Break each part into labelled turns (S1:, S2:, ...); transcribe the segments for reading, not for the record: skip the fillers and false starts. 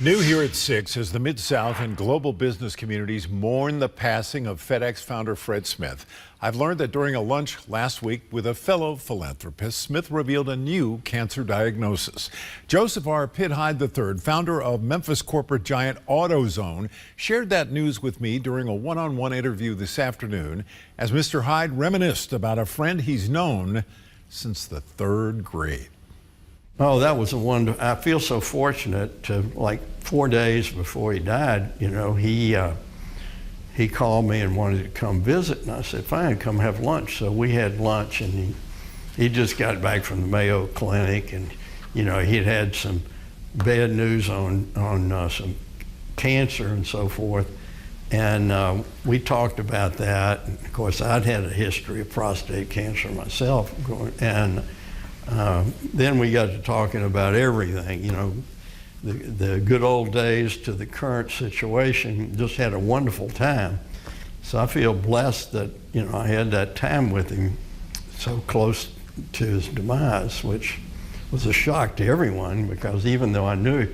S1: New here at 6 as the Mid-South and global business communities mourn the passing of FedEx founder Fred Smith. I've learned that during a lunch last week with a fellow philanthropist, Smith revealed a new cancer diagnosis. Joseph R. Pitt Hyde III, founder of Memphis corporate giant AutoZone, shared that news with me during a one-on-one interview this afternoon as Mr. Hyde reminisced about a friend he's known since the third grade.
S2: Oh, that was a wonderful. I feel so fortunate to, like 4 days before he died, he called me and wanted to come visit, and I said, fine, come have lunch. So we had lunch, and he just got back from the Mayo Clinic, and he'd had some bad news on some cancer and so forth, and we talked about that. And of course, I'd had a history of prostate cancer myself, and then we got to talking about everything, the good old days to the current situation. Just had a wonderful time. So I feel blessed that, I had that time with him so close to his demise, which was a shock to everyone, because even though I knew,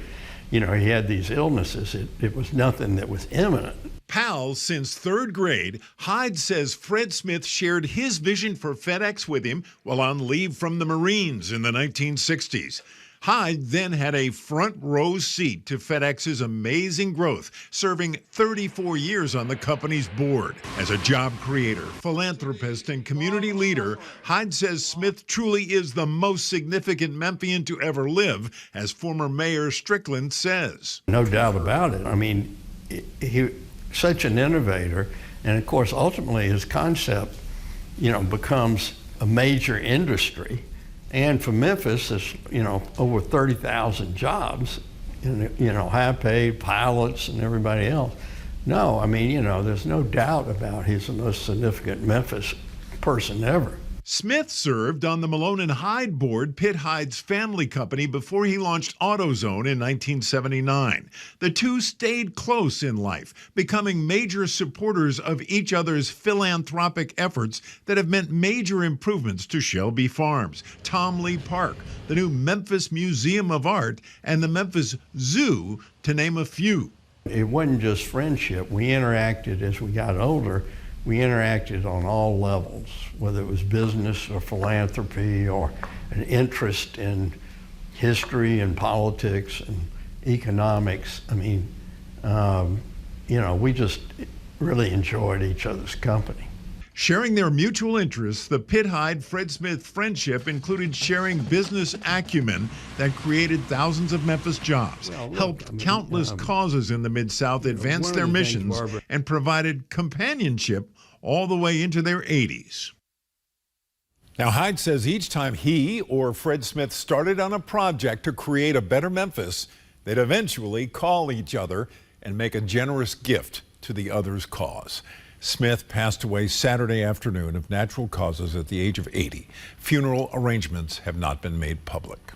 S2: he had these illnesses, it was nothing that was imminent.
S1: Pals since third grade, Hyde says Fred Smith shared his vision for FedEx with him while on leave from the Marines in the 1960s. Hyde then had a front row seat to FedEx's amazing growth, serving 34 years on the company's board. As a job creator, philanthropist, and community leader, Hyde says Smith truly is the most significant Memphian to ever live, as former Mayor Strickland says.
S2: No doubt about it. I mean, he such an innovator, and of course ultimately his concept becomes a major industry, and for Memphis there's over 30,000 jobs, high paid pilots and everybody else. No, I mean, there's no doubt about he's the most significant Memphis person ever.
S1: Smith served on the Malone and Hyde board, Pitt Hyde's family company, before he launched AutoZone in 1979. The two stayed close in life, becoming major supporters of each other's philanthropic efforts that have meant major improvements to Shelby Farms, Tom Lee Park, the new Memphis Museum of Art, and the Memphis Zoo, to name a few.
S2: It wasn't just friendship. We interacted as we got older. We interacted on all levels, whether it was business or philanthropy or an interest in history and politics and economics. I mean, we just really enjoyed each other's company.
S1: Sharing their mutual interests, the Pitt Hyde-Fred Smith friendship included sharing business acumen that created thousands of Memphis jobs, helped countless causes in the Mid-South advance their missions, and provided companionship all the way into their 80s. Now, Hyde says each time he or Fred Smith started on a project to create a better Memphis, they'd eventually call each other and make a generous gift to the other's cause. Smith passed away Saturday afternoon of natural causes at the age of 80. Funeral arrangements have not been made public.